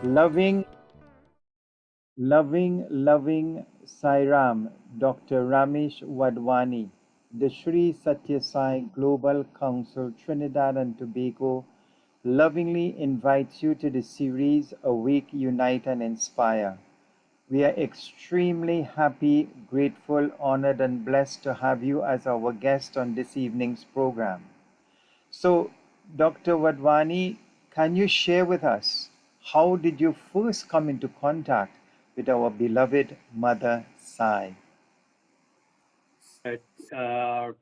Loving, loving Sairam, Dr. Ramesh Wadhwani, the Sri Satya Sai Global Council Trinidad and Tobago lovingly invites you to the series Awake, Unite and Inspire. We are extremely happy, grateful, honored, and blessed to have you as our guest on this evening's program. So, Dr. Wadhwani, can you share with us how did you first come into contact with our beloved Mother Sai? At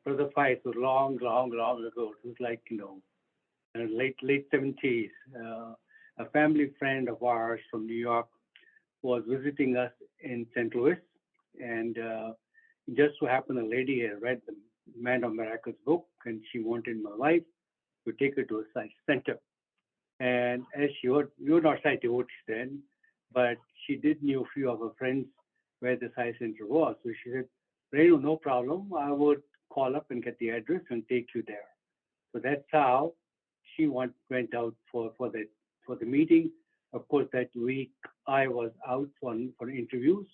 Brother Fight was long ago. It was like late 70s. A family friend of ours from New York was visiting us in St. Louis, and just so happened a lady had read the Man of Miracles book, and she wanted my wife to take her to a science center. And as we were not science devotees then, but she did knew a few of her friends where the science center was. So she said, Renu, no problem. I would call up and get the address and take you there. So that's how she went out for the meeting. Of course, that week I was out for interviews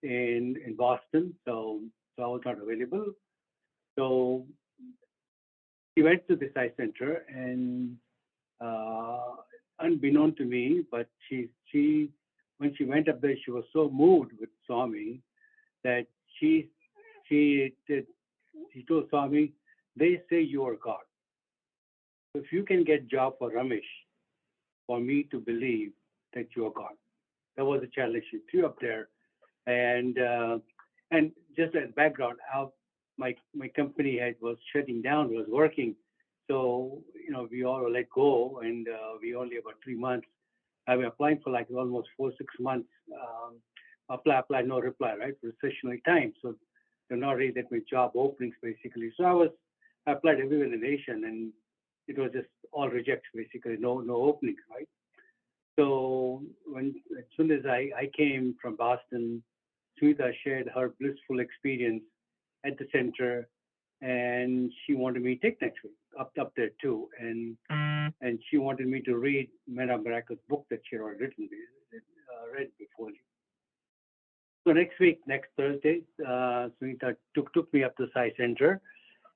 in Boston, so I was not available. So she went to the science center, and uh, unbeknown to me, but she when she went up there, she was so moved with Swami that she she did she told Swami, they say you are God. If you can get job for Ramesh, for me to believe that you are God. That was a challenge she threw up there, and just as background, how my company had was shutting down, was working, so we all were let go, and we only about 3 months. I've been applying for like almost 4 6 months. Apply, no reply, right? Recessionary time, so they're not really that many job openings basically. So I applied everywhere in the nation, and it was just all rejects basically, no openings, right? So as soon as I came from Boston, Sunita shared her blissful experience at the center, and she wanted me to take next week up there too, and she wanted me to read Meta Miracle's book that she had already read before. So next week, next Thursday, Sunita took me up to Sai Center,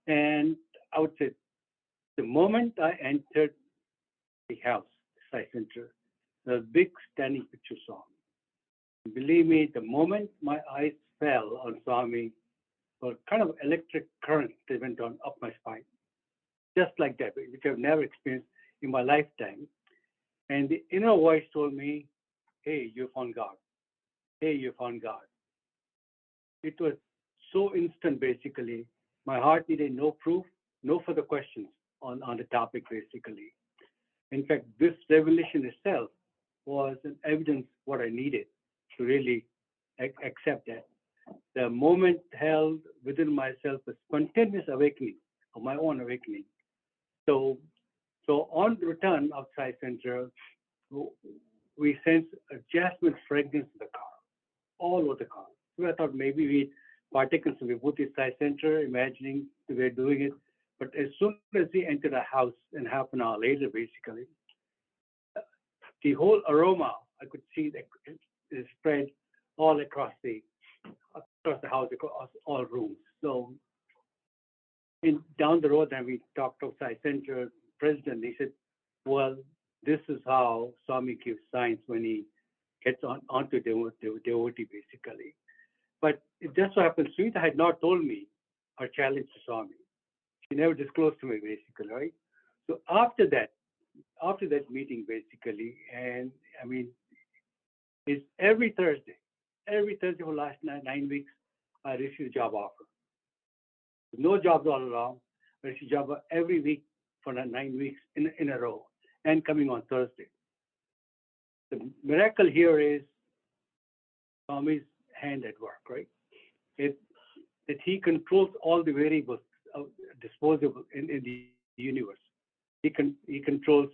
and I would say the moment I entered the house, Sai Center, the big standing picture saw me. Believe me, the moment my eyes fell on Swami, a kind of electric current that went on up my spine, just like that, which I've never experienced in my lifetime. And the inner voice told me, hey, you found God. Hey, you found God. It was so instant, basically. My heart needed no proof, no further questions on the topic, basically. In fact, this revelation itself was an evidence what I needed to really accept that. The moment held within myself a spontaneous awakening, of my own awakening. So, so on return outside center, we sensed a jasmine fragrance in the car, all over the car. So I thought maybe we partake in some Vibhuti Sai Center, imagining we were doing it. But as soon as we entered the house, and half an hour later, basically, the whole aroma I could see that is spread all across the house, across all rooms. So down the road, then we talked to Sai Center president. He said, "Well, this is how Swami gives signs when he gets onto devotee, basically." But it just so happens Sweeta had not told me her challenge to Swami. She never disclosed to me, basically, right? So after that meeting, basically, and I mean, it's every Thursday for the last 9 weeks, I received a job offer. No jobs all along. I received a job every week for 9 weeks in a row, and coming on Thursday. The miracle here is Swami's hand at work, right? It, that he controls all the variables disposable in the universe. He controls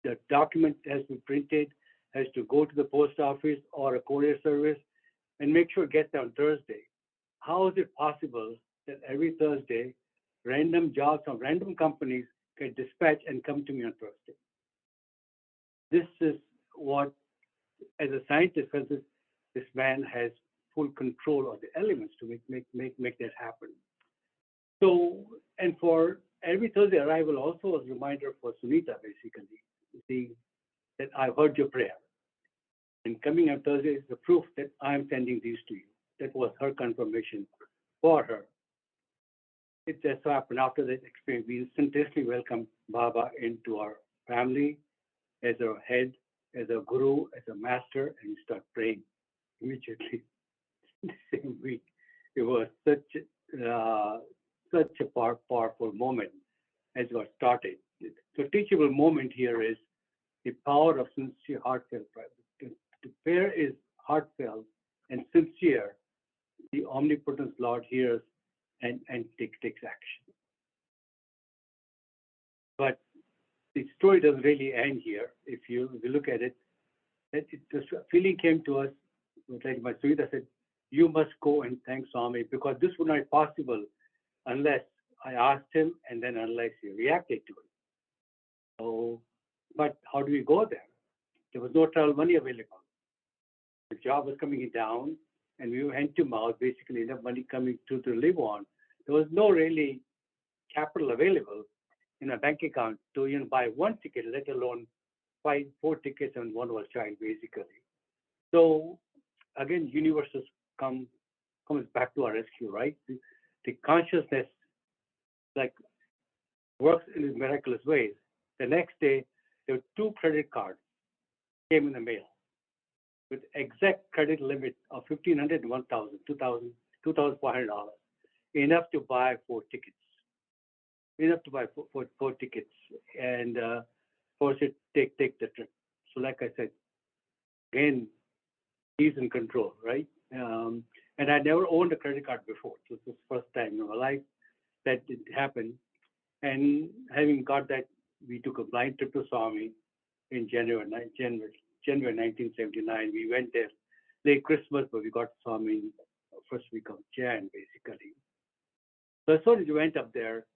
the document has to be printed, has to go to the post office or a courier service, and make sure it gets there on Thursday. How is it possible that every Thursday, random jobs from random companies get dispatched and come to me on Thursday? This is what, as a scientist, felt this man has full control of the elements to make that happen. So, and for every Thursday arrival also was a reminder for Sunita, basically, see that I've heard your prayer. And coming on Thursday is the proof that I'm sending these to you. That was her confirmation for her. It just so happened after that experience, we instantaneously welcomed Baba into our family as our head, as a guru, as a master, and we start praying immediately the same week. It was such a powerful moment as we got started. So teachable moment here is the power of sincere, heartfelt prayer. The prayer is heartfelt and sincere. The omnipotent Lord hears and takes action. But the story doesn't really end here. If you look at it, the feeling came to us, like my Sunita said, you must go and thank Swami because this would not be possible unless I asked him and then unless he reacted to it. So, but how do we go there? There was no travel money available. The job was coming down and we were hand to mouth, basically enough money coming to live on. There was no really capital available in a bank account to even buy one ticket, let alone 4 tickets and one was child, basically. So again, universe comes back to our rescue, right? The consciousness like works in miraculous ways. The next day, there were 2 credit cards came in the mail with exact credit limit of $1,500 and $1,000, $2,400, enough to buy 4 tickets. Enough to buy four tickets and force it take the trip. So like I said, again, he's in control, right? And I never owned a credit card before. So this was the first time in my life that it happened. And having got that, we took a blind trip to Swami in January 1979. We went there late Christmas, but we got Swami in first week of Jan, basically. So as soon as we went up there,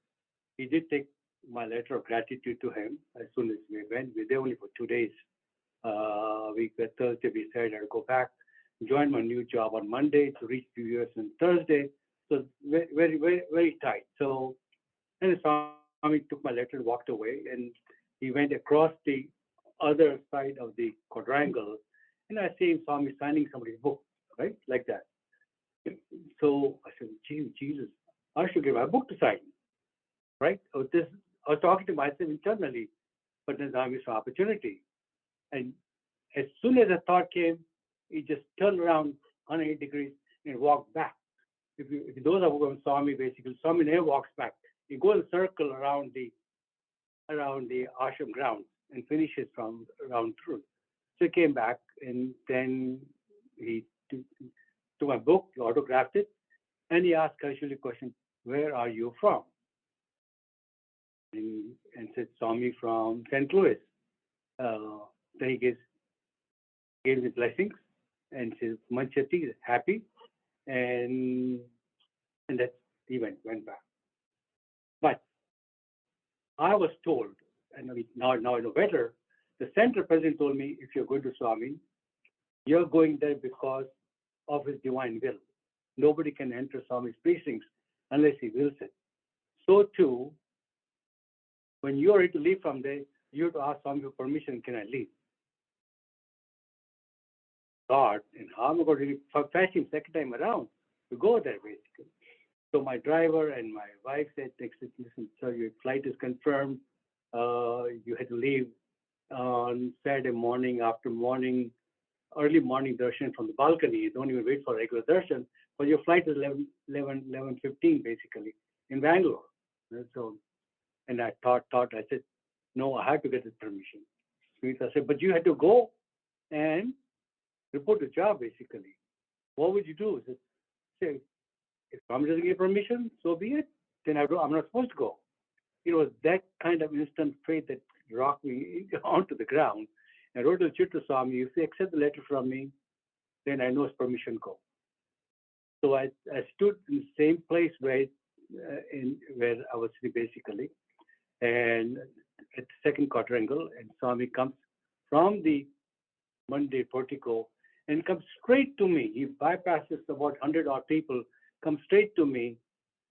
he did take my letter of gratitude to him as soon as we went. We were there only for 2 days. Thursday, we said I'd go back, join my new job on Monday to reach the US on Thursday. So very, very, very, very tight. So, and Swami took my letter and walked away, and he went across the other side of the quadrangle, and I see Swami signing somebody's book, right, like that. So I said, Jesus, I should give my book to sign, right? I was talking to myself internally, but then I missed an opportunity. And as soon as the thought came, he just turned around 180 degrees and walked back. If those who saw me, basically, Swami never walks back. He goes a circle around the ashram grounds and finishes from around through. So he came back and then he took my book, he autographed it, and he asked casually a question, where are you from? And said, Swami from St. Louis. Then he gave me blessings and said, Manchati, happy, and that he went back. But I was told, and now I know better, the center president told me, if you're going to Swami, you're going there because of his divine will. Nobody can enter Swami's precincts unless he wills it. So too, when you're ready to leave from there, you have to ask Swami for permission, can I leave? God, and how am I going to fetch him second time around to go there, basically? So my driver and my wife said, listen, sir, your flight is confirmed. You had to leave on Saturday morning, early morning darshan from the balcony. You don't even wait for regular darshan, but your flight is 11:15 basically in Bangalore. And I thought, I said, no, I had to get this permission. Sunita said, but you had to go and report the job basically. What would you do? Say, if Swami doesn't give permission, so be it. Then I'm not supposed to go. It was that kind of instant faith that rocked me onto the ground. I wrote to Chitta Swami, if you accept the letter from me, then I know it's permission go. So I stood in the same place where I was sitting basically, and at the second quadrangle, and Swami comes from the Monday portico, and comes straight to me. He bypasses about 100 odd people, comes straight to me,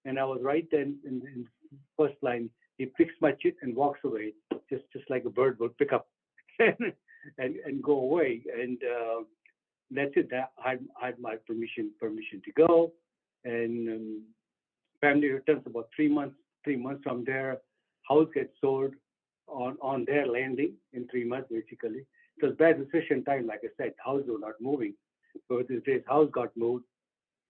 and I was right then in first line. He picks my chit and walks away, just like a bird would pick up and go away. And that's it. I had my permission to go, and family returns about 3 months. 3 months from there, house gets sold on their landing in 3 months basically. It was bad recession time, like I said, house was not moving. So with this days, house got moved.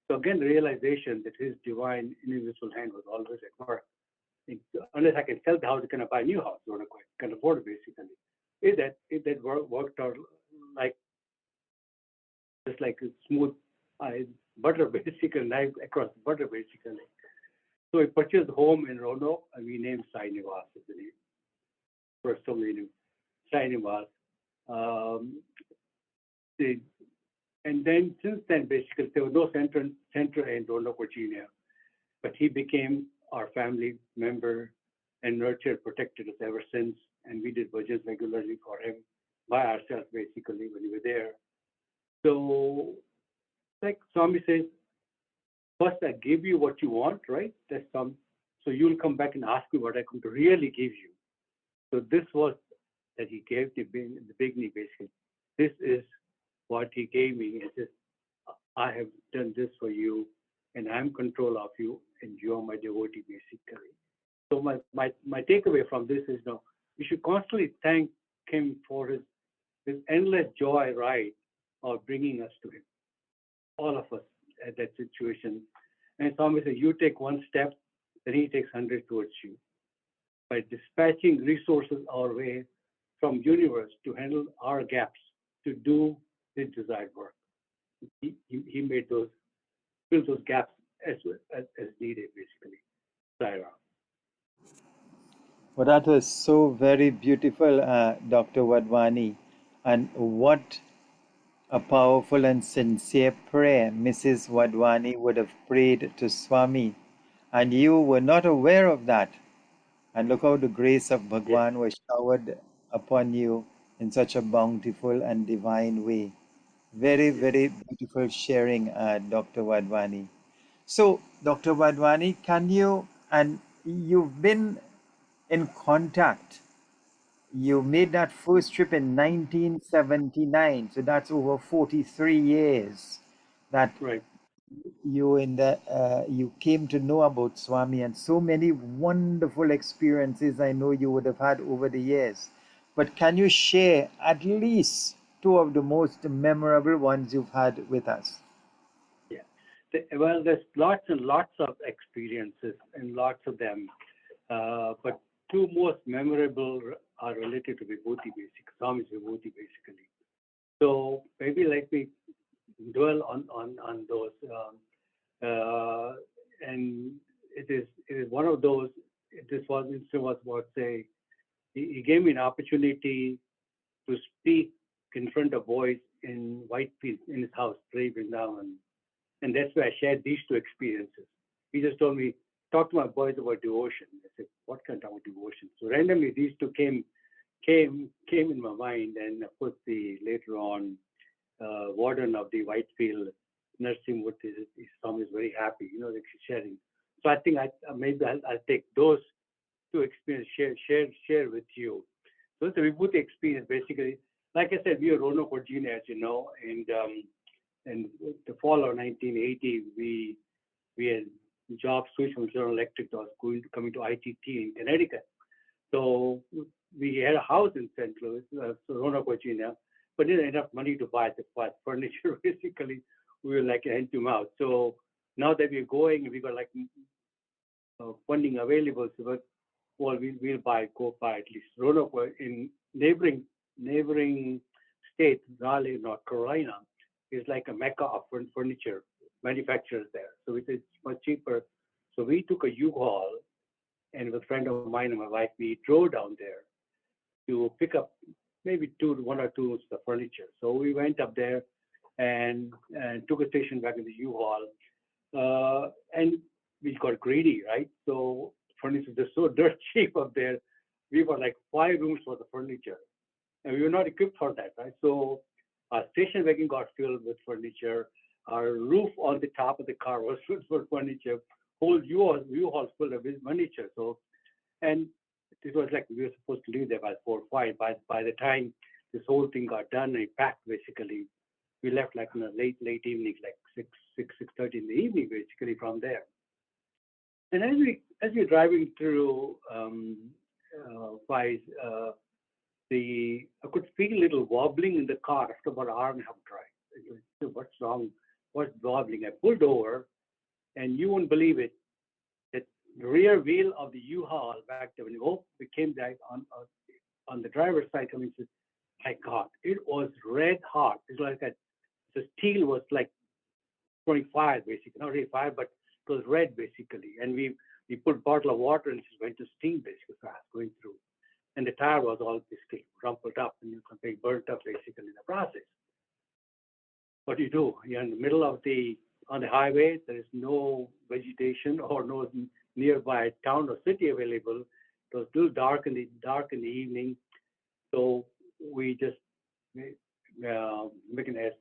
So again, the realization that his divine invisible hand was always at work. Unless I can sell the house, can I buy a new house? Or I can afford it basically. It worked out like just like a smooth butter basically, knife across butter basically. So we purchased a home in Roanoke and we named Sai Nivas as the name. First home we named Sai Nivas. Um, the, and then since then, basically, there was no center in Roanoke, Virginia, but he became our family member and nurtured, protected us ever since. And we did budgets regularly for him by ourselves, basically, when we were there. So, like Swami says, first I give you what you want, right? That's some. So you'll come back and ask me what I could really give you. So this was that he gave the beginning, basically. This is what he gave me. It says, I have done this for you, and I'm in control of you, and you are my devotee, basically. So my takeaway from this is now we should constantly thank him for his endless joy, right, of bringing us to him, all of us at that situation. And Swami said, you take one step, then he takes 100 towards you. By dispatching resources our way from universe to handle our gaps, to do his desired work. He made those, fill those gaps as needed, basically. Saira. Well, that was so very beautiful, Dr. Wadhwani. And what a powerful and sincere prayer Mrs. Wadhwani would have prayed to Swami. And you were not aware of that. And look how the grace of Yes. Bhagwan was showered upon you in such a bountiful and divine way. Very, Yes. very beautiful sharing, Dr. Wadhwani. So, Dr. Wadhwani, can you, and you've been in contact, you made that first trip in 1979, so that's over 43 years that Right. you came to know about Swami, and so many wonderful experiences I know you would have had over the years. But can you share at least two of the most memorable ones you've had with us? Yeah. Well, there's lots and lots of experiences and lots of them. But two most memorable are related to Vibhuti, basically. Swami's Vibhuti, basically. So maybe let me dwell on those. And it is one of those. This was what say he gave me an opportunity to speak in front of boys in Whitefield in his house, Trey Vrindavan, and that's where I shared these two experiences. He just told me, talk to my boys about devotion. I said, what kind of devotion? So randomly these two came in my mind, and of course the later on warden of the Whitefield nursing home his son is very happy, like she's sharing. So I think maybe I'll take those two experiences share with you. So it's a Vibhuti experience basically. Like I said, we are Roanoke, Virginia, as you know, and the fall of 1980, we had job switch from General Electric to coming to ITT in Connecticut. So we had a house in St. Louis, so Roanoke, Virginia, but didn't have enough money to buy the furniture. Basically, we were like hand to mouth. So now that we're going, we got like funding available. So, well, we'll go buy at least Roanoke in neighboring state, Raleigh, North Carolina, is like a mecca of furniture manufacturers there. So it's much cheaper. So we took a U-Haul, and with a friend of mine and my wife, we drove down there to pick up maybe one or two of the furniture. So we went up there and took a station back in the U-Haul, and we got greedy, right? So furniture is so dirt cheap up there. We got like 5 rooms for the furniture, and we were not equipped for that, right? So Our station wagon got filled with furniture. Our roof on the top of the car was filled with furniture. Whole U-Haul full of furniture. So, and it was like we were supposed to leave there by 4 or 5. By the time this whole thing got done and packed, basically, we left like in the late evening, like 6:30 in the evening, basically from there. And as we're driving through Faiz, I could feel a little wobbling in the car after about an hour and a half drive. What's wrong? What's wobbling? I pulled over, and you won't believe it. That the rear wheel of the U-Haul back there, when we came back on the driver's side coming, says, my God, it was red hot. It's like that. The steel was like 25, basically, not really fire, but it was red, basically. And we put a bottle of water and it just went to steam, basically, fast going through. And the tire was all basically rumpled up and something burnt up, basically, in the process. What do? You're in the middle of on the highway. There is no vegetation or no nearby town or city available. It was still dark in the evening. So we just make an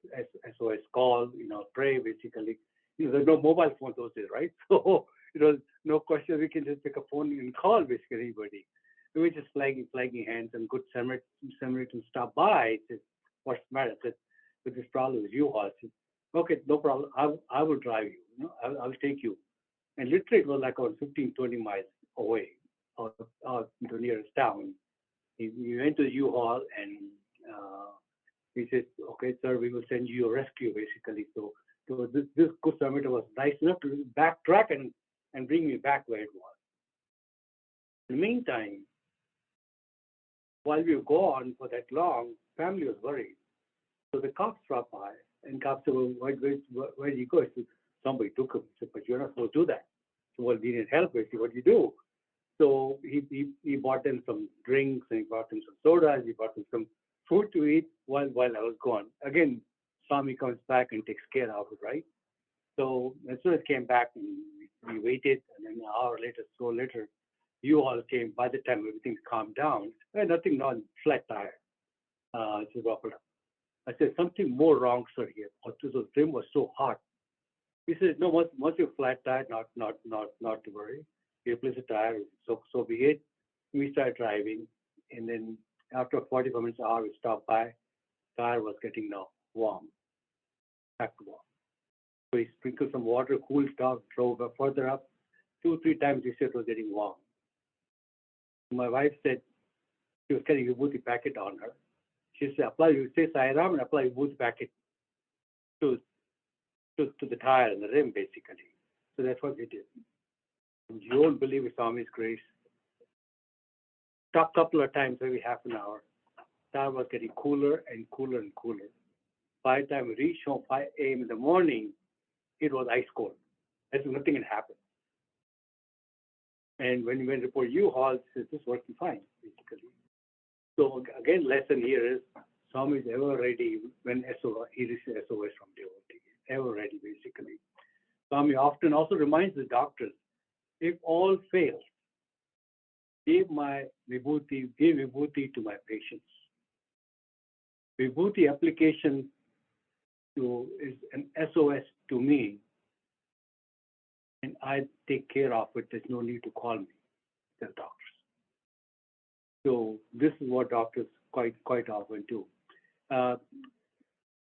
SOS call, pray, basically. There's no mobile phone those days, right? So it was no question. We can just pick a phone and call basically anybody. We were just flagging hands, and good Samaritan stopped by. He said, what's the matter? I said, with this problem with U-Haul. I said, okay, no problem. I will drive you. I'll take you. And literally it was like about 15, 20 miles away, or to the nearest town. We went to the U-Haul, and he said, okay, sir, we will send you a rescue, basically. So this good Samaritan was nice enough to backtrack and bring me back where it was. In the meantime, while we were gone for that long, family was worried. So the cops dropped by, and cops said, well, where did you go? I said, somebody took him. I said, but you're not supposed to do that. So, well, we need help. I said, what do you do? So he bought them some drinks, and he bought them some sodas, he bought them some food to eat while I was gone. Again, Swami comes back and takes care of it, right? So as soon as he came back, we waited, and then an hour later, so later, U-Haul came. By the time everything calmed down, nothing, not flat tire. Just buckled up. I said, something more wrong, sir, here. The trim was so hot. He said, no, once you're flat tire, not to worry. You replace the tire, so be it. We started driving, and then after 45 minutes, hour, we stopped by. Tire was getting now warm, back to warm. So he sprinkled some water, cooled off, drove further up. 2-3 times he said it was getting warm. My wife said she was carrying a vibhuti packet on her. She said, say Sai Ram and apply vibhuti packet to the tire and the rim, basically. So that's what we did. And you won't believe Swami's grace. Stopped a couple of times, maybe half an hour. Tire was getting cooler and cooler and cooler. By the time we reached home, 5 a.m. in the morning, it was ice cold. As if nothing had happened. And when we went to report U-Haul, it says, this is working fine, basically. So again, lesson here is Swami is ever ready when he receives SOS from devotee. Ever ready, basically. Swami often also reminds the doctors, if all fails, give vibhuti to my patients. Vibhuti application is an SOS to me, and I take care of it. There's no need to call me, the doctors. So this is what doctors quite often do.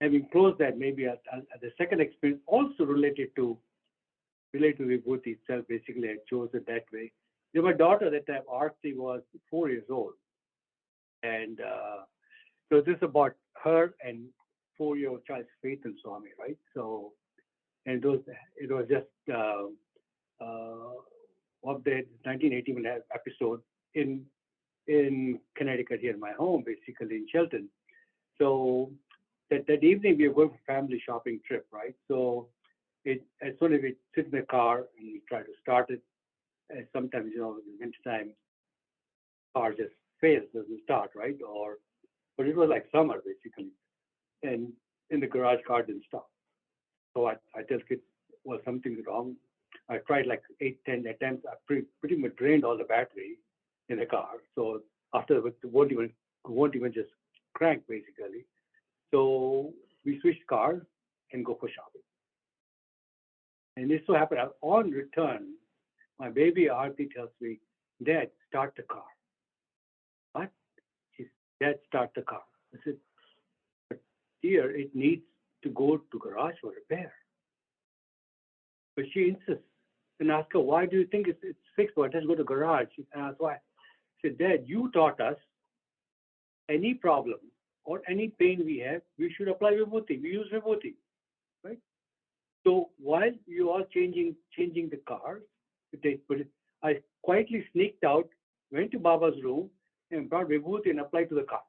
Having closed that, maybe the second experience also related to vibhuti itself. Basically, I chose it that way. My daughter at that time, Arti, was 4 years old, and so this is about her and 4-year-old child's faith in Swami, right? So, and it was just of the 1981 episode in Connecticut, here in my home, basically in Shelton. So that evening we were going for family shopping trip, right? So as soon as we sit in the car and we try to start it, sometimes, in the wintertime, car just fails, doesn't start, right? But it was like summer, basically. And in the garage, car didn't stop. So I tell kids, well, something's wrong. I tried like 8-10 attempts. I pretty much drained all the battery in the car. So after it won't even just crank, basically. So we switched cars and go for shopping. And this so happened on return, my baby Aarti tells me, Dad, start the car. What? She said, Dad, start the car. I said, but dear, it needs to go to garage for repair. But she insists. And I ask her, why do you think it's fixed? Well, let's go to garage. And I asked why. She said, Dad, you taught us any problem or any pain we have, we should apply vibhuti. We use vibhuti, right? So while you are changing the car, I quietly sneaked out, went to Baba's room, and brought vibhuti and applied to the car.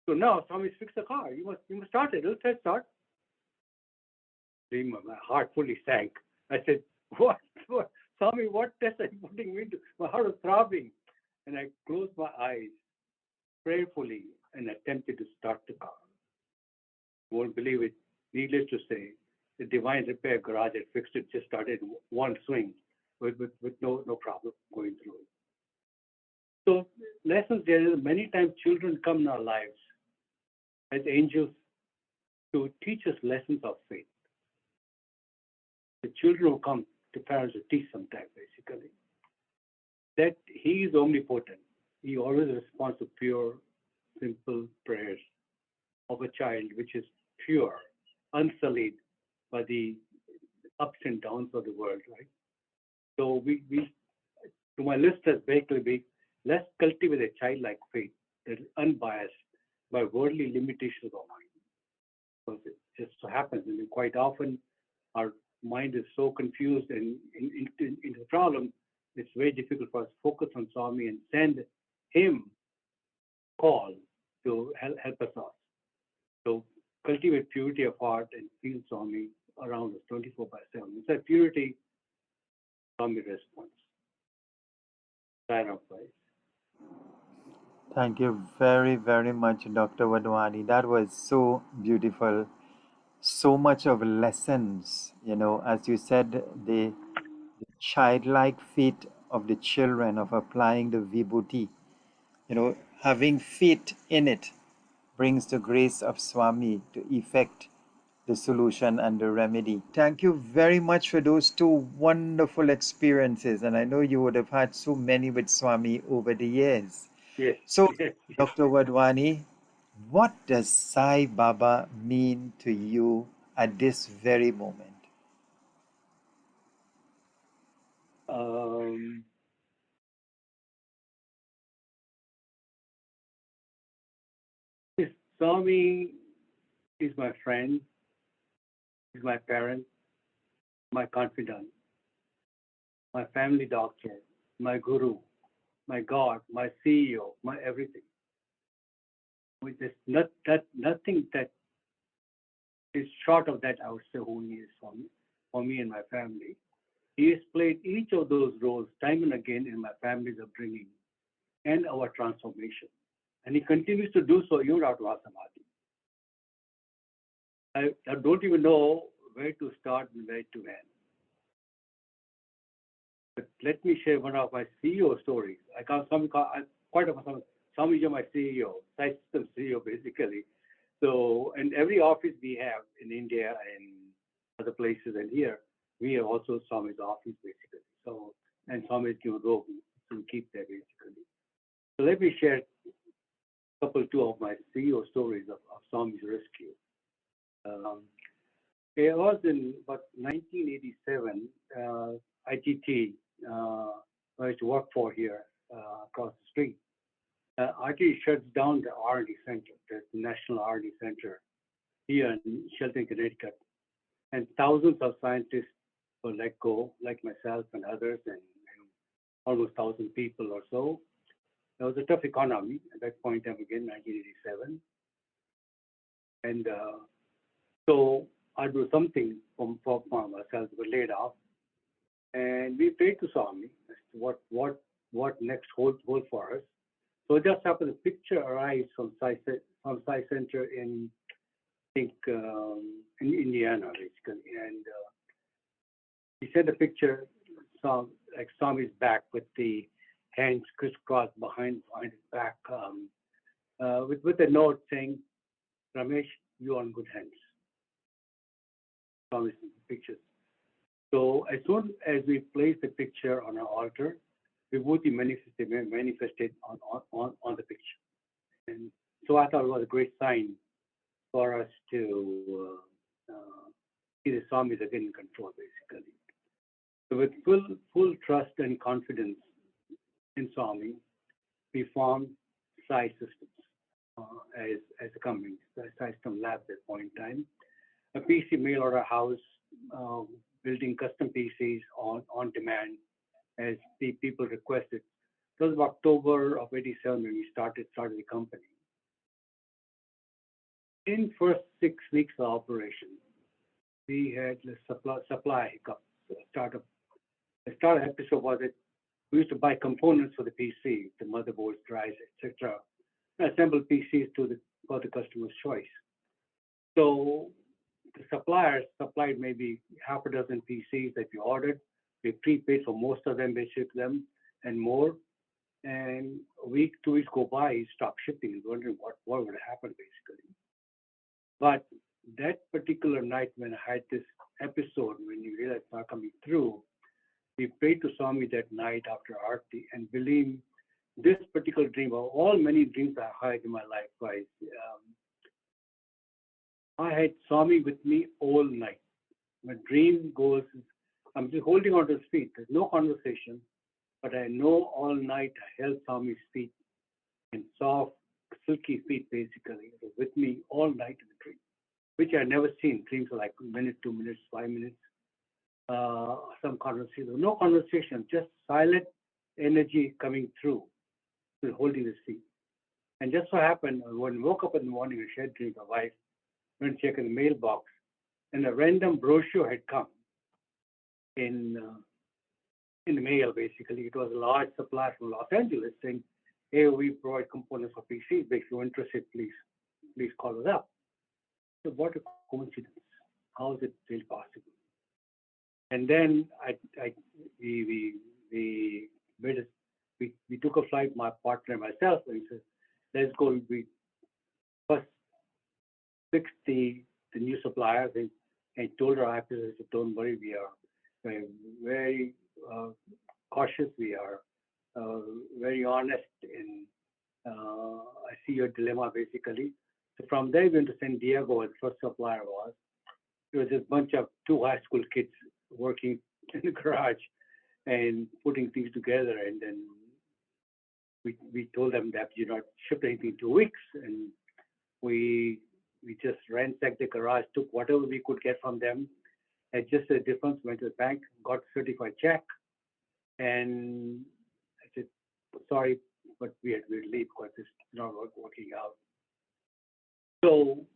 So now Swami's fixed the car. You must start it. Let's start. My heart fully sank. I said, what? Swami, what test are you putting me into? My heart was throbbing. And I closed my eyes prayerfully and attempted to start the car. You won't believe it. Needless to say, the Divine Repair Garage had fixed it, just started one swing with no problem going through it. So lessons there, many times children come in our lives as angels to teach us lessons of faith. The children will come to parents to teach sometimes, basically. That he is omnipotent. He always responds to pure, simple prayers of a child, which is pure, unsullied by the ups and downs of the world, right? So we to my listeners, basically, let's cultivate a childlike faith that is unbiased by worldly limitations of our mind. Because it just so happens, and quite often our mind is so confused and into the problem, it's very difficult for us to focus on Swami and send him call to help us out. So cultivate purity of heart and feel Swami around us 24/7. It's that purity, Swami responds. Sign off, guys. Thank you very, very much, Dr. Wadhwani. That was so beautiful. So much of lessons, as you said, the childlike faith of the children of applying the vibhuti, having faith in it brings the grace of Swami to effect the solution and the remedy. Thank you very much for those two wonderful experiences. And I know you would have had so many with Swami over the years. Yes, So, yes. Dr. Wadhwani, what does Sai Baba mean to you at this very moment? Um, yes, Swami is my friend, is my parent, my confidant, my family doctor, my guru, my God, my CEO, my everything. With this, nothing that is short of that, I would say who he is for me and my family. He has played each of those roles time and again in my family's upbringing and our transformation. And he continues to do so even after our samadhi. I don't even know where to start and where to end. But let me share one of my CEO stories. I can't quite a some is my CEO, site system CEO basically. So, and every office we have in India and other places and here, we have also Swami's office basically. So, and Swami's given robe, so we keep that basically. So let me share two of my CEO stories of Swami's rescue. Um, it was in about 1987, ITT, I used to work for here across the street. ITT shuts down the R&D center, the National R&D Center here in Shelton, Connecticut. And thousands of scientists were let go, like myself and others, and almost 1,000 people or so. It was a tough economy at that point in time, again, 1987. And so I do something for myself, we were laid off. And we prayed to Swami as to what next holds for us. So just happened, a picture arrived from Sai Center in, I think, in Indiana, basically. And he sent a picture, like Swami's back with the hands crisscrossed behind his back. with a note saying, Ramesh, you're on good hands. Promising pictures. So as soon as we place the picture on our altar, Vibhuti manifested on the picture. And so I thought it was a great sign for us to see the Swamis again in control, basically. So with full trust and confidence in Swami, we formed Sai Systems as a company, Sai System Labs at that point in time. A PC mail order house, building custom PCs on demand as the people requested. It was October of '87 when we started the company. In first 6 weeks of operation, we had the supply hiccup. The start episode was that we used to buy components for the PC, the motherboards, drives, etc., and assemble PCs for the customer's choice. So the suppliers supplied maybe half a dozen PCs that we ordered. We prepaid for most of them, they shipped them and more. And a week, 2 weeks go by, he stopped shipping and wondering what would happen basically. But that particular night when I had this episode, when you realized it's not coming through, we prayed to Swami that night after Aarti and believe this particular dream, of all many dreams I had in my life, guys, I had Swami with me all night. My dream goes, I'm just holding on to his feet. There's no conversation, but I know all night I held Swami's feet in soft, silky feet, basically. It was with me all night in the dream, which I never seen. Dreams are like a minute, 2 minutes, 5 minutes. Some conversation, no conversation, just silent energy coming through, holding his feet. And just so happened, when I woke up in the morning, I shared dream with my wife, went to check in the mailbox, and a random brochure had come in the mail, basically. It was a large supplier from Los Angeles saying, AUI provide components for PCs, but if you're interested, please call us up. So what a coincidence. How is it really possible? And then we took a flight, my partner and myself, and he said, let's go. We first fixed the new suppliers and told our actors, don't worry, we are very cautious, we are very honest in, I see your dilemma basically. So from there, we went to San Diego, where the first supplier was. It was just a bunch of 2 high school kids working in the garage and putting things together. And then we told them that you not ship anything in 2 weeks. And we just ransacked the garage, took whatever we could get from them, adjusted the difference, went to the bank, got a certified check. And I said, sorry, but we had to leave because it's not working out. So,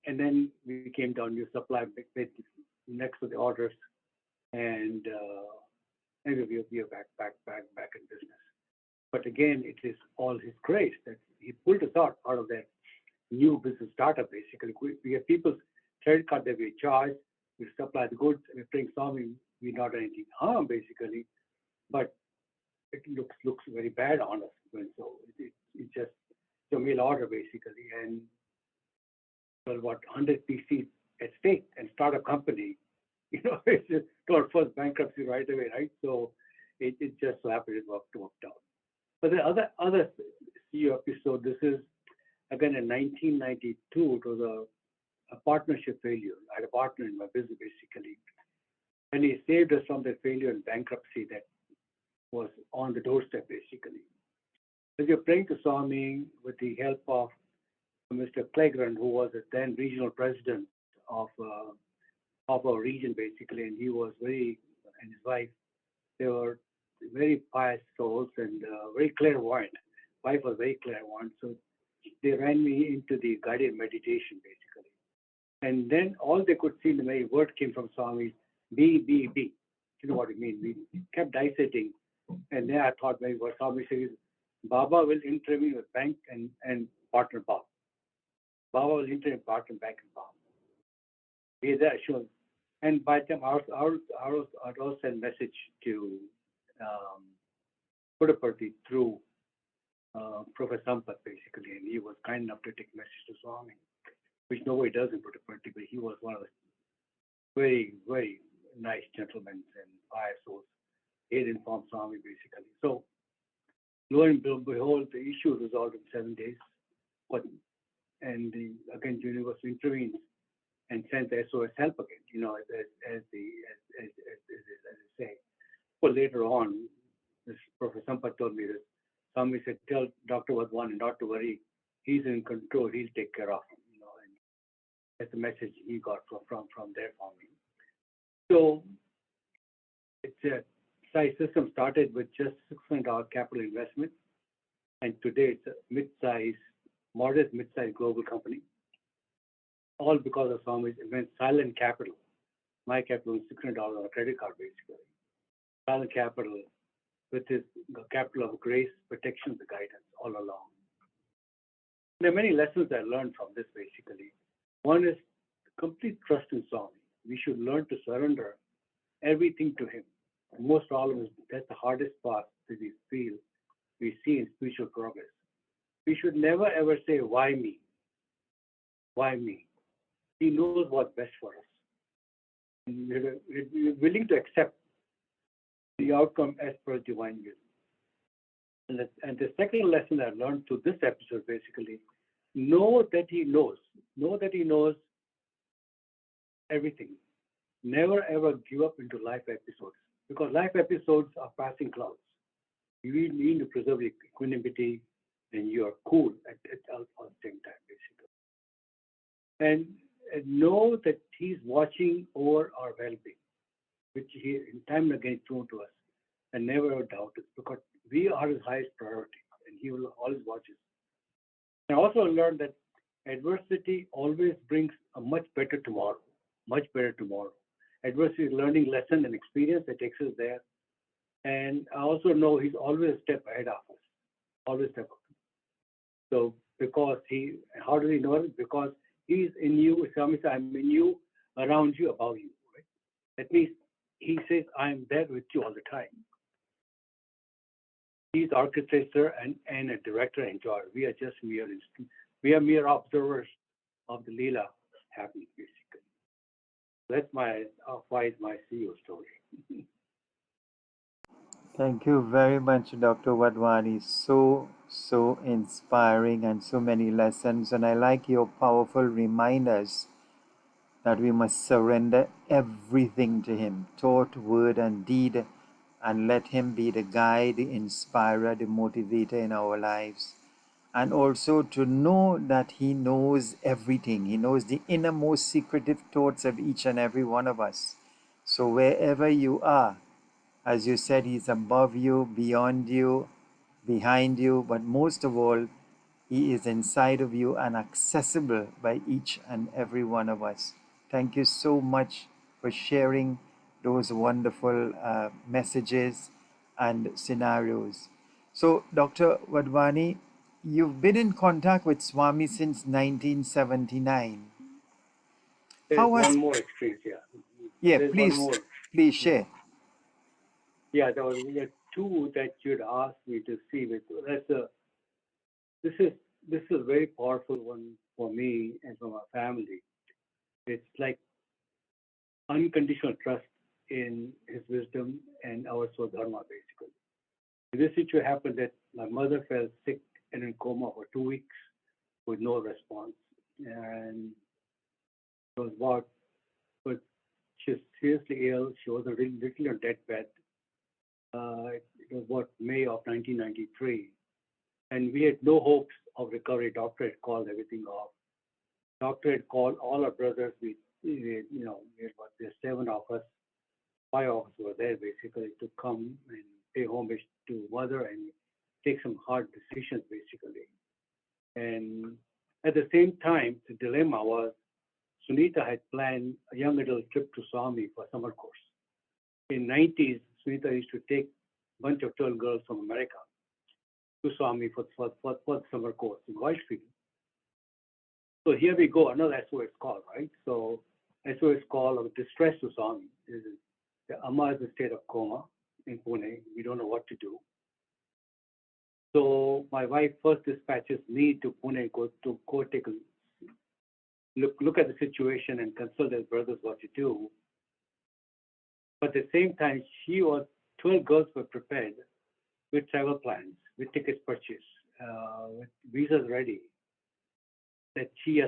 and then we came down to supply next to the orders, and anyway, we are back in business. But again, it is all His grace that He pulled us out of that new business startup. Basically, we have people's credit card that we charge, we supply the goods, and we bring some, we not anything harm basically, but it looks very bad on us. And so it just a mail order basically, and well, what 100 PCs at stake and start a company, it's just to our first bankruptcy right away, right? So it just so happened it worked out. But the other CEO episode, this is again in 1992. It was a partnership failure. I had a partner in my business basically, and he saved us from the failure and bankruptcy that was on the doorstep basically. As you're praying to Swami with the help of Mr. Clegran, who was the then regional president of our region, basically, and he was and his wife, they were very pious souls and very clairvoyant. Wife was very clairvoyant, so they ran me into the guided meditation, basically. And then all they could see in the very word came from Swami, be. You know what I mean? We kept dissecting, and then I thought, maybe what Swami says, Baba will intervene with bank and partner Bob. Baba will intervene with partner bank and Bob. Be there, sure. And by the time I'd also send message to Puttaparthi through Professor Sampath basically, and he was kind enough to take message to Swami, which nobody does in Puttaparthi, but he was one of the very, very nice gentlemen and pious souls. He had informed Swami basically. So lo and behold, the issue resolved in 7 days. But and the again, university intervenes and sends SOS help again. As they say. Well, later on, this Professor Sampath told me this. Swami said, "Tell Dr. Wadhwani not to worry. He's in control. He'll take care of him." And that's the message he got from there for me. So it's a size system started with just $600 capital investment, and today it's a modest mid-size global company, all because of Swami's immense silent capital. My capital was $600 on a credit card, basically. Silent capital with his capital of grace, protection, the guidance all along. There are many lessons I learned from this, basically. One is complete trust in Swami. We should learn to surrender everything to him. And most problems, that's the hardest part that we see in spiritual progress. We should never ever say, why me? Why me? He knows what's best for us. And we're willing to accept the outcome as per divine will. And the second lesson I learned through this episode, basically, know that he knows. Know that he knows everything. Never ever give up into life episodes, because life episodes are passing clouds. You need to preserve equanimity, and you are cool at the same time, basically. And know that he's watching over our well-being, which he in time and again shown to us, and never doubt it, because we are his highest priority, and he will always watch us. I also learned that adversity always brings a much better tomorrow. Much better tomorrow. Adversity is learning lesson and experience that takes us there. And I also know he's always a step ahead of us. Always a step ahead. So because how does he know it? Because he's in you. Swami says, I'm in you, around you, above you. Right? That means he says, I'm there with you all the time. He's orchestrator and a director and enjoyer. We are just mere observers of the Leela happening, basically. That's why is my CEO story. Thank you very much, Dr. Wadhwani. So inspiring and so many lessons. And I like your powerful reminders that we must surrender everything to Him, thought, word, and deed, and let Him be the guide, the inspirer, the motivator in our lives. And also to know that He knows everything. He knows the innermost secretive thoughts of each and every one of us. So wherever you are, as you said, He's above you, beyond you, behind you, but most of all, He is inside of you and accessible by each and every one of us. Thank you so much for sharing those wonderful messages and scenarios. So, Dr. Wadhwani, you've been in contact with Swami since 1979. There's How one has... more experience, yeah. Yeah, There's one please, more. please Yeah. share. Yeah, there were two that you'd asked me to see with. This is a very powerful one for me and for my family. It's like unconditional trust in his wisdom and our Swadharma, basically. This situation happened that my mother fell sick and in coma for 2 weeks with no response. And it was but she was seriously ill. She was literally on deathbed. It was about May of 1993. And we had no hopes of recovery. Doctor had called everything off. Doctor had called all our brothers. We had about there 7 of us, 5 of us were there basically to come and pay homage to mother and take some hard decisions basically. And at the same time, the dilemma was Sunita had planned a young adult trip to Swami for summer course. In 90s, Sunita used to take a bunch of 12 girls from America to Swami for the summer course in Whitefield. So here we go, another SOS call, right? So SOS call of distress to Swami. The Amma is in a state of coma in Pune. We don't know what to do. So my wife first dispatches me to Pune to go take a look at the situation and consult his brothers what to do. But at the same time, 12 girls were prepared with travel plans, with tickets purchased, with visas ready, that she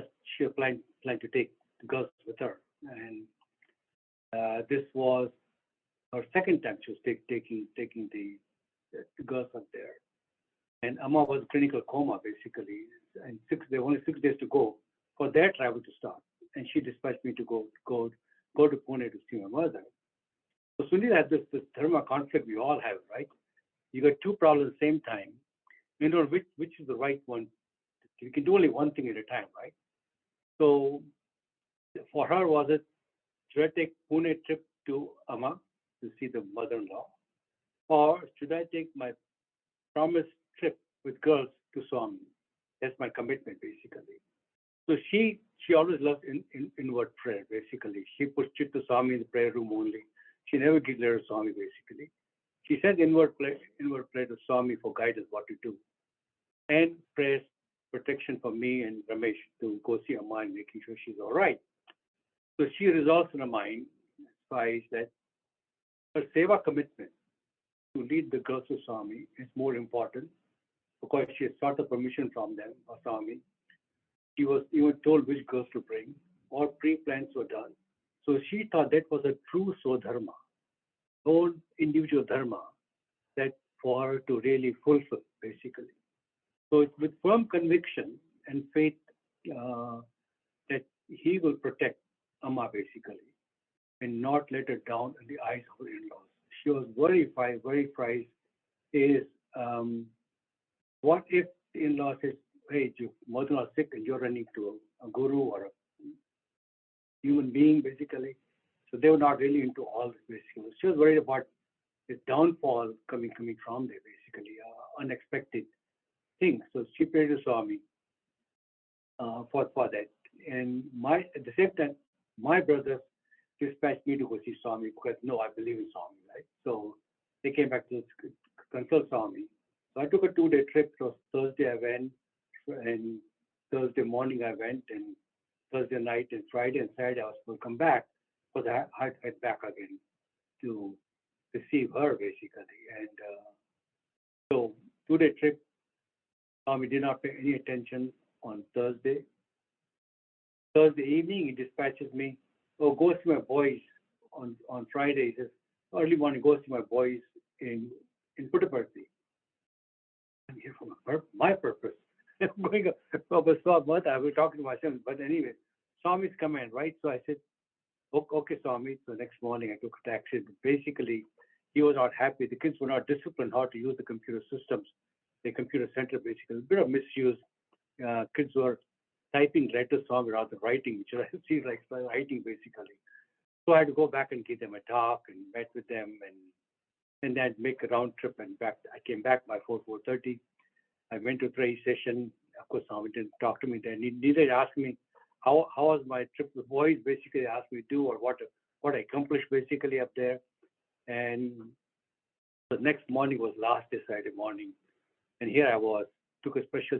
planned to take the girls with her. And this was her second time she was taking the girls up there. And Amma was clinical coma basically, and there were only 6 days to go for their travel to start. And she dispatched me to go to Pune to see my mother. So Sunil had this dharma conflict we all have, right? You got two problems at the same time. You know which is the right one. You can do only one thing at a time, right? So for her, was it should I take Pune trip to Amma to see the mother-in-law, or should I take my promised trip with girls to Swami? That's my commitment, basically. So she always loved inward prayer, basically. She pushed it to Swami in the prayer room only. She never gives her to Swami, basically. She said inward prayer to Swami for guidance, what to do, and prays protection for me and Ramesh to go see Amma and making sure she's all right. So she resolves in her mind, spies that her seva commitment to lead the girls to Swami is more important because she had sought the permission from them or Swami. She was even told which girls to bring. All pre-plans were done. So she thought that was a true Swadharma, own individual dharma that for her to really fulfill, basically. So it's with firm conviction and faith that he will protect Amma, basically, and not let her down in the eyes of her in-laws. She was very frightened, is what if the in-law says, hey, your mother-in-law is sick and you're running to a guru or a human being, basically. So they were not really into all this, basically. She was worried about the downfall coming from there, basically, unexpected thing. So she prayed to Swami for that. And at the same time, my brothers dispatched me to go see Swami because no, I believe in Swami, right? So they came back to consult Swami. So I took a 2-day trip. It was Thursday I went, and Thursday morning I went, and Thursday night and Friday and Saturday I was supposed to come back because I had to head back again to receive her, basically. And so 2-day trip. Swami did not pay any attention on Thursday. Thursday evening, he dispatches me, oh, go see my boys on Friday. He says, early morning, go see my boys in Puttaparthi. I'm here for my purpose. I'm going up. I was talking to myself, but anyway, Swami's command, right? So I said, okay, Swami. So next morning, I took a taxi. Basically, he was not happy. The kids were not disciplined how to use the computer systems. The computer center, basically, a bit of misuse. Kids were typing letters Swami rather than writing, which I see like writing, basically. So I had to go back and give them a talk and met with them and then make a round trip and back. I came back by 4:30. I went to prayer session. Of course, Swami didn't talk to me then. Neither asked me how was my trip. The boys basically asked me to do or what I accomplished basically up there. And the next morning was last day, Saturday morning. And here I was, took a special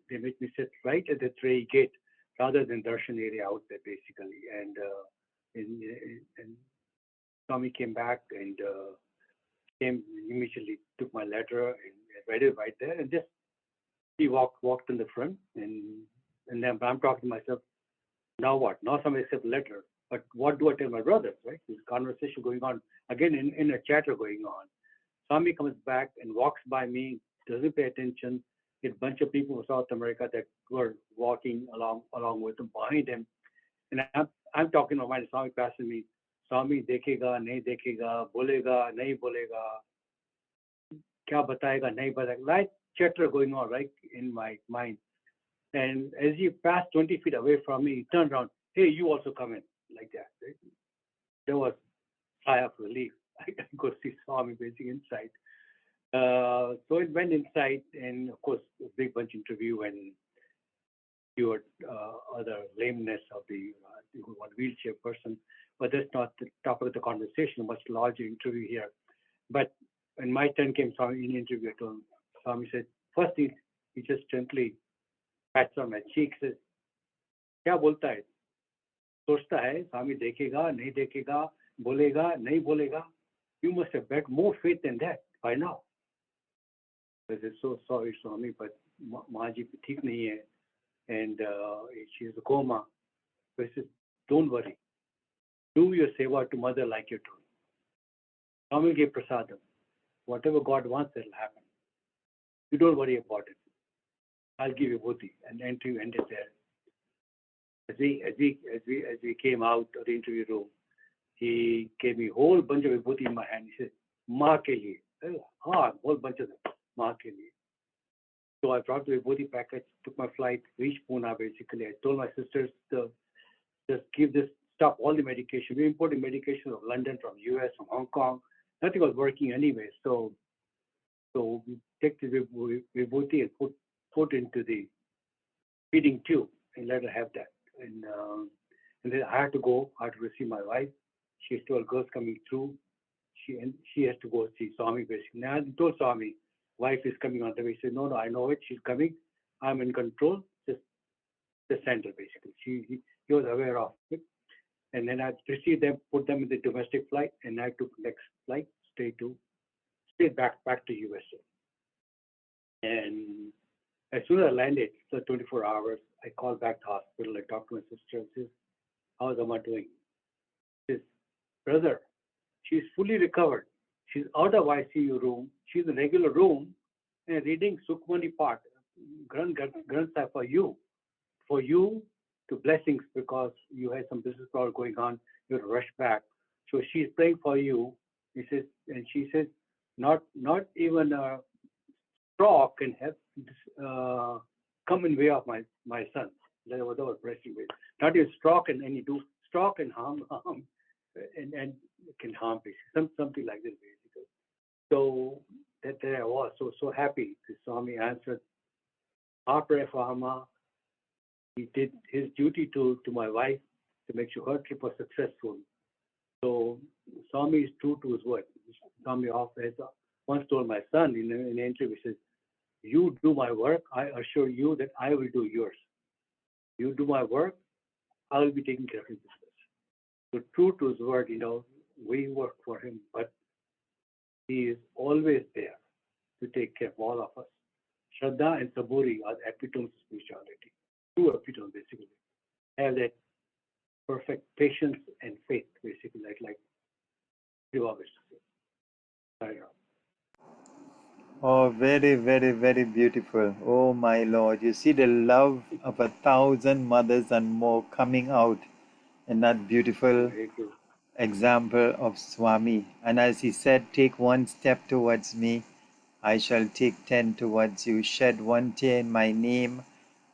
they made me sit right at the tray gate rather than darshan area out there, basically. And Swami came back and came immediately, took my letter and read it right there. And just he walked in the front. And then I'm talking to myself, now what? Now somebody accept the letter. But what do I tell my brothers, right? There's conversation going on, again, in a chatter going on. Swami comes back and walks by me, doesn't pay attention. A bunch of people from South America that were walking along with him, behind him. And I'm talking about my Swami passing me. Swami dekhega, nahi dekhega, bolega, nahi bolega, kya batayega, nahi batayega. Like chatter going on right in my mind. And as he passed 20 feet away from me, he turned around. Hey, you also come in, like that. Right? There was a sigh of relief. I can go see Swami basically inside. So it went inside, and of course, a big bunch interview and cured other lameness of the one wheelchair person. But that's not the topic of the conversation. A much larger interview here. But when my turn came, Swami in the interview, I told him, Swami said, first he just gently pats on my cheek, says, क्या बोलता है? सोचता है, स्वामी देखेगा, नहीं देखेगा, बोलेगा, नहीं बोलेगा. You must have had more faith than that by now. I said, so sorry, Swami, but Maji ठीक नहीं है, and she's a coma. So I said, don't worry. Do your seva to mother like you're doing. Swami gave prasadam. Whatever God wants, it'll happen. You don't worry about it. I'll give you bodhi. And the interview ended there. As we came out of the interview room, he gave me a whole bunch of vibhuti in my hand. He said, "Ma ke liye." Whole bunch of them. Ma ke liye. So I brought the vibhuti package, took my flight, reached Pune basically. I told my sisters to just give this, stop all the medication. We imported medication from London, from US, from Hong Kong. Nothing was working anyway. So we take the vibhuti and put into the feeding tube and let her have that. And then I had to go. I had to receive my wife. She's 12 girls coming through. She has to go see Swami basically. Now I told Swami, wife is coming on the way. He said, no, I know it. She's coming. I'm in control. Just send her basically. He was aware of it. And then I received them, put them in the domestic flight, and I took next flight, stayed back to USA. And as soon as I landed, so 24 hours, I called back to hospital. I talked to my sister and says, how's Amma doing? She says, brother, she's fully recovered. She's out of ICU room. She's in a regular room and reading Sukhmani Path, Granth for you to blessings because you had some business problem going on. You had to rush back. So she's praying for you. He says, and she says, not even a straw can have come in way of my son. That was our blessing way. Not even straw can any do. Straw can harm and can harm basically. Something like this basically. So that I was so happy. The Swami answered our prayer for Amma. He did his duty to my wife to make sure her trip was successful. So Swami is true to his word. Swami once told my son in an interview, he says, you do my work, I assure you that I will do yours. You do my work, I will be taking care of his business. So true to his word, we work for him, but he is always there to take care of all of us. Shraddha and Saburi are epitomes of spirituality. Two epitomes, basically. Have that perfect patience and faith, basically, like Shiva was to say. Oh, very, very, very beautiful. Oh, my Lord. You see the love of 1,000 mothers and more coming out in that beautiful Very true. example of Swami. And as he said, take one step towards me, I shall take 10 towards you. Shed one tear in my name,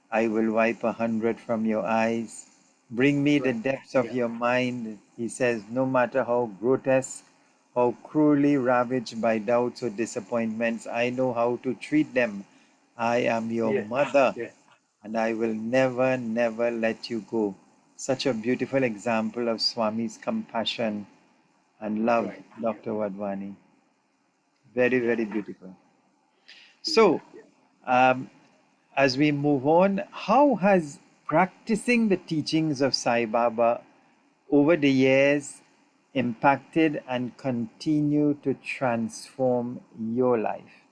I will wipe 100 from your eyes. Bring me the Right. depths of Yeah. your mind. He says, no matter how grotesque, how cruelly ravaged by doubts or disappointments, I know how to treat them. I am your Yes. mother, Yes. and I will never, never let you go. Such a beautiful example of Swami's compassion and love, Right. Yeah. Dr. Wadhwani. Very, Yeah. very beautiful. Yes. So, Yes. um, as we move on, how has practicing the teachings of Sai Baba over the years impacted and continue to transform your life?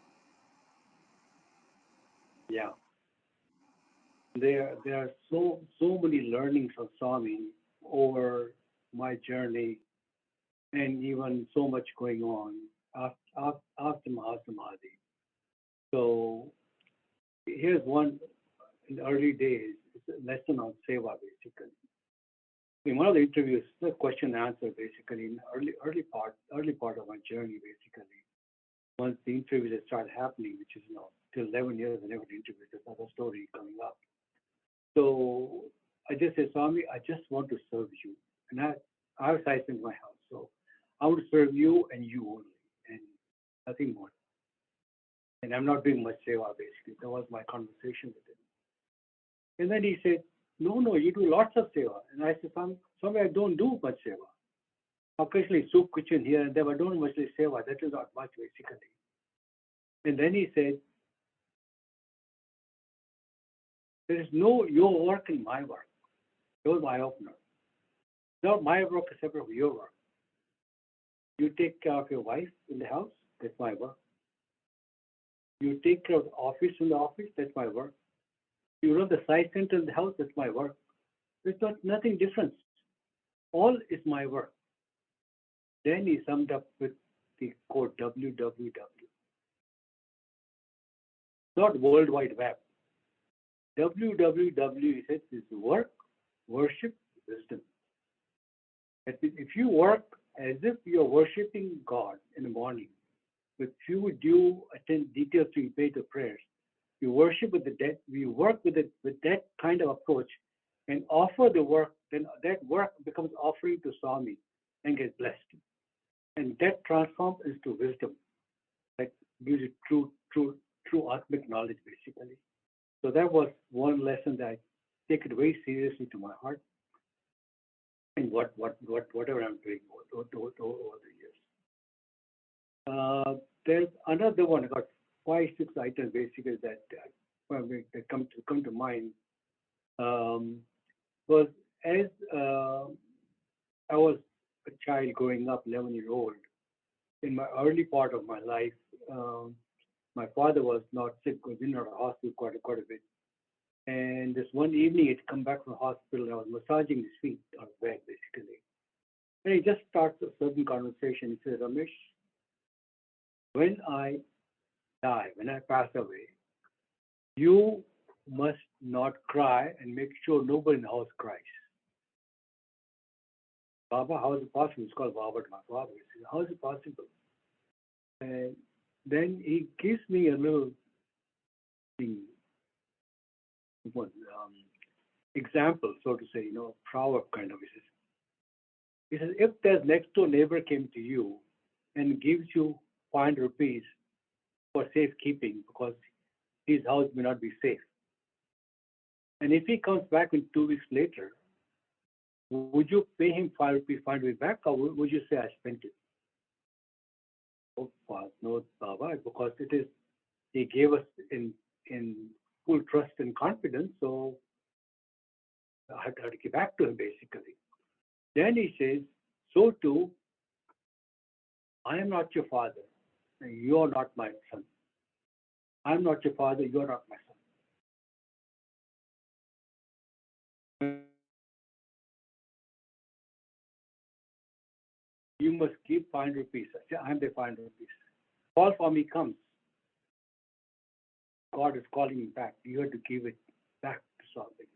Yeah. There are so many learnings of Swami over my journey, and even so much going on after Mahasamadhi. So here's one in the early days. It's a lesson on seva basically. In one of the interviews, the question and answer basically in early part of my journey basically. Once the interviews had started happening, which is till 11 years I never interviewed, there's another story coming up. So I just said, Swami, I just want to serve you. And I have sites in my house. So I would serve you and you only, and nothing more. And I'm not doing much seva basically. That was my conversation with him. And then he said, no, you do lots of seva. And I said, Swami, I don't do much seva. Occasionally soup kitchen here and there, but I don't much seva. That is not much basically. And then he said, There is no your work and my work. You're my opener. Not my work is separate from your work. You take care of your wife in the house, that's my work. You take care of the office in the office, that's my work. You run the site center in the house, that's my work. There's nothing different. All is my work. Then he summed up with the code www. Not World Wide Web. www, he says, is work, worship, wisdom. That means if you work as if you're worshiping God in the morning, with few due details to pay to prayers, you worship with the dead, we work with it with that kind of approach and offer the work, then that work becomes offering to Swami and gets blessed. And that transforms into wisdom. That gives you true Atmic knowledge, basically. So that was one lesson that I take it very seriously to my heart in whatever I'm doing over the years. There's another one. I got 5-6 items basically that come to mind. Was as I was a child growing up, 11-year-old. In my early part of my life, my father was not sick, was in our hospital quite a bit. And this one evening, he'd come back from the hospital, and I was massaging his feet on the bed, basically. And he just starts a certain conversation. He says, Ramesh, when I die, when I pass away, you must not cry and make sure nobody in the house cries. Baba, how is it possible? It's called Baba to my father. He says, how is it possible? And then he gives me a little example, so to say, proverb kind of. He says, if there's next door neighbor came to you and gives you 500 rupees for safekeeping because his house may not be safe, and if he comes back in 2 weeks later, would you pay him 5 rupees, 500 rupees back, or would you say I spent it? Oh, no, Baba, because he gave us in full trust and confidence, so I had to give back to him, basically. Then he says, so too, I am not your father, and you are not my son. I am not your father, you are not my son. You must give 500 rupees. I say, I am the 500 rupees. Call for me comes. God is calling me back. You have to give it back to something.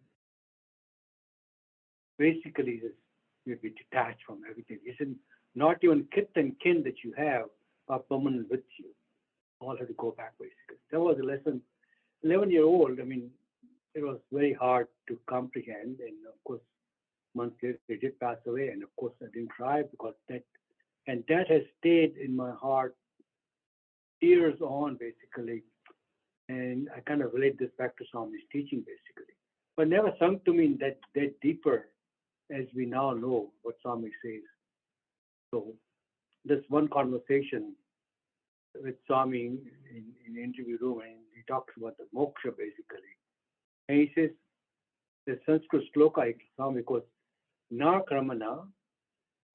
Basically, you have to be detached from everything. Isn't not even kith and kin that you have are permanent with you. All have to go back, basically. That was a lesson. 11-year-old, I mean, it was very hard to comprehend. And of course, months later, they did pass away. And of course, I didn't cry because that has stayed in my heart years on, basically. And I kind of relate this back to Swami's teaching, basically. But never sunk to me that deeper as we now know what Swami says. So this one conversation with Swami in the interview room, and he talks about the moksha, basically. And he says, the Sanskrit sloka, Swami goes, na kramana,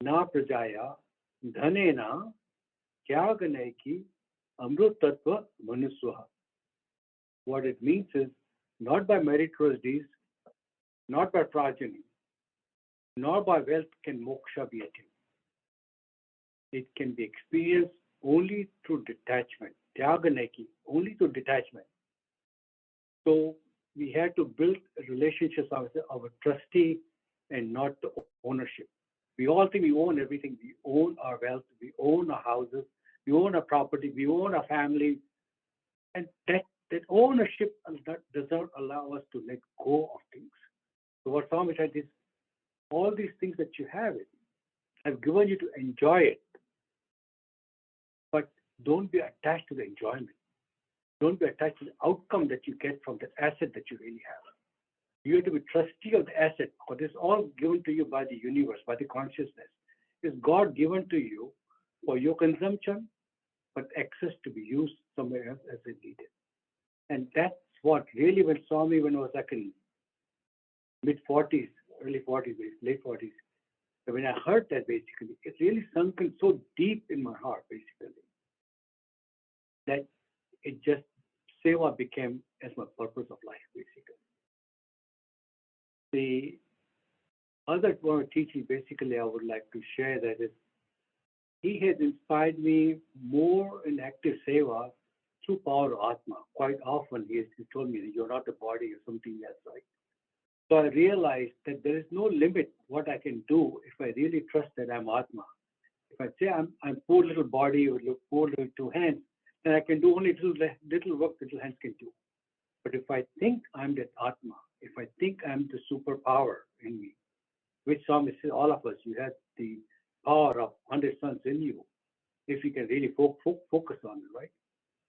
na prajaya, dhanena, tyaganaiki, amrutatva manuswaha. What it means is, not by meritorious deeds, not by progeny, nor by wealth can moksha be attained. It can be experienced only through detachment, tyaganaki, only through detachment. So we have to build relationships of our trustee and not the ownership. We all think we own everything. We own our wealth, we own our houses, we own our property, we own our family. And that ownership does not allow us to let go of things. So what Swami said is, all these things that you have, I've given you to enjoy it. But don't be attached to the enjoyment. Don't be attached to the outcome that you get from the asset that you really have. You have to be trustee of the asset, because it's all given to you by the universe, by the consciousness. It's God given to you for your consumption, but access to be used somewhere else as it needed. And that's what really when saw me when I was like in mid 40s, early 40s, late 40s. So when I heard that, basically, it really sunk in so deep in my heart, basically, that it just seva became as my purpose of life, basically. The other one teaching, basically, I would like to share that is he has inspired me more in active seva through power of Atma. Quite often, he told me that you're not a body or something else, right? So I realized that there is no limit what I can do if I really trust that I'm Atma. If I say I'm poor little body with poor little two hands, then I can do only little work little hands can do. But if I think I'm that Atma, if I think I'm the superpower in me, which Swami says, all of us, you have the power of 100 suns in you, if you can really focus on it, right?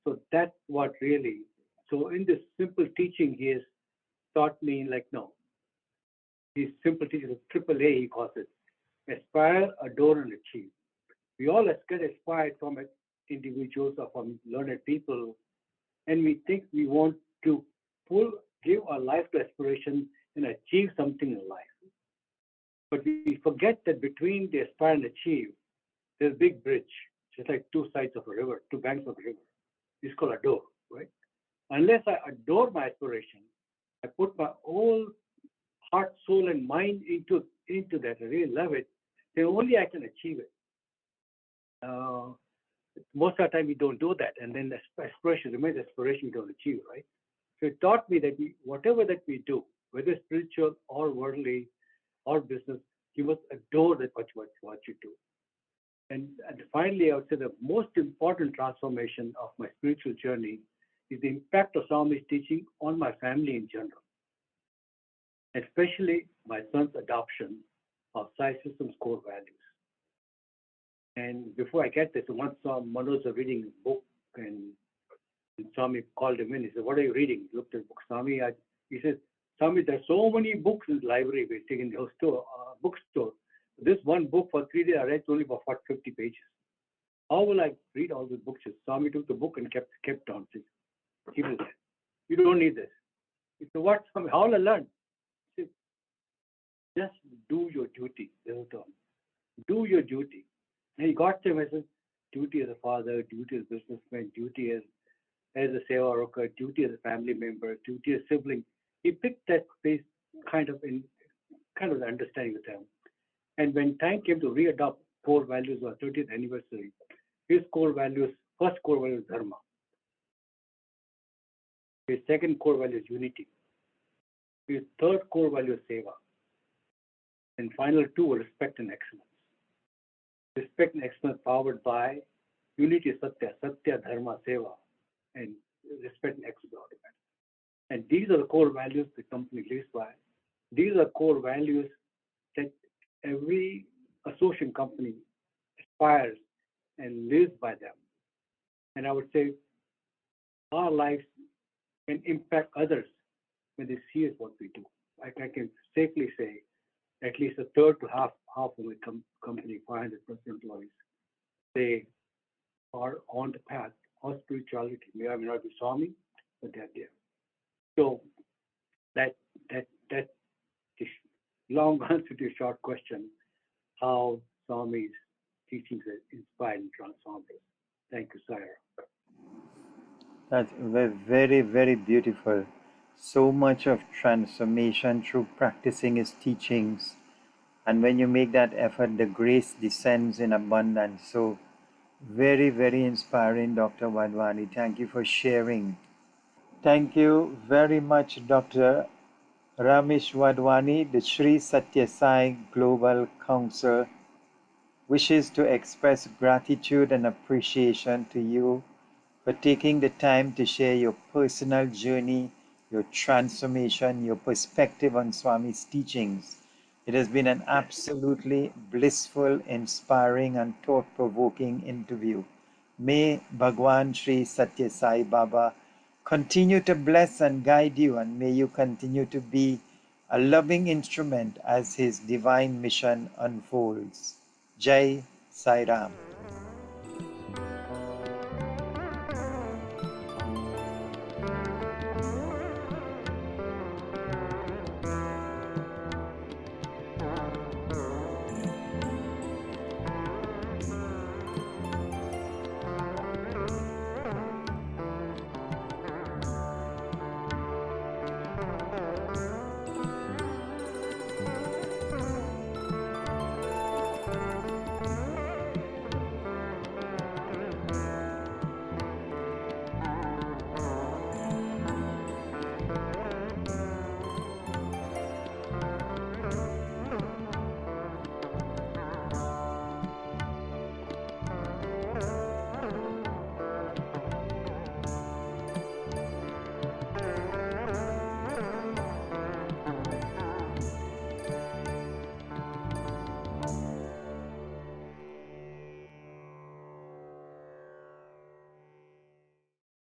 So that's what really, so in this simple teaching, he has taught me like, no, these simple teachings, triple A, he calls it, aspire, adore, and achieve. We all get inspired from individuals or from learned people, and we think we want to give our life to aspiration and achieve something in life. But we forget that between the aspire and achieve, there's a big bridge, just like two sides of a river, two banks of a river. It's called adore, right? Unless I adore my aspiration, I put my whole heart, soul, and mind into that, I really love it, then only I can achieve it. Most of the time we don't do that, and then the aspiration remains aspiration, we don't achieve, right? So it taught me that whatever that we do, whether spiritual or worldly or business, you must adore that what you do. And finally, I would say the most important transformation of my spiritual journey is the impact of Swami's teaching on my family in general, especially my son's adoption of Sai System's core values. And before I get this, once Manoj was reading a book, and Swami called him in. He said, "What are you reading?" He looked at the book. He said, "Swami, there's so many books in the library, basically in the bookstore. This one book for 3 days, I read only about 50 pages. How will I read all these books?" Swami took the book and kept on. Said, "Keep it there. You don't need this." He said, "What, Swami? How will I learn?" He said, "Just do your duty." Do your duty. And he got them as a duty as a father, duty as a businessman, duty as a seva worker, duty as a family member, duty as a sibling. He picked that space kind of the understanding with them. And when time came to readopt core values of 30th anniversary, his core values, first core value is dharma. His second core value is unity. His third core value is seva. And final two were respect and excellence. Respect and excellence powered by unity, satya, dharma, seva, and respect and excellence. And these are the core values the company lives by. These are core values that every association company aspires and lives by them. And I would say our lives can impact others when they see what we do. I can safely say at least a third to half of the company, 500+ employees, they are on the path of spirituality. May or may not be Swami, but they're there. So that is long answer to a short question, how Swami's teachings have inspired and transformed us. Thank you, Sire. That's very, very beautiful. So much of transformation through practicing his teachings. And when you make that effort, the grace descends in abundance. So, very, very inspiring, Dr. Wadhwani. Thank you for sharing. Thank you very much, Dr. Ramesh Wadhwani. The Sri Satya Sai Global Council wishes to express gratitude and appreciation to you for taking the time to share your personal journey, your transformation, your perspective on Swami's teachings. It has been an absolutely blissful, inspiring, and thought provoking interview. May Bhagwan Sri Satya Sai Baba continue to bless and guide you, and may you continue to be a loving instrument as his divine mission unfolds. Jai Sai Ram.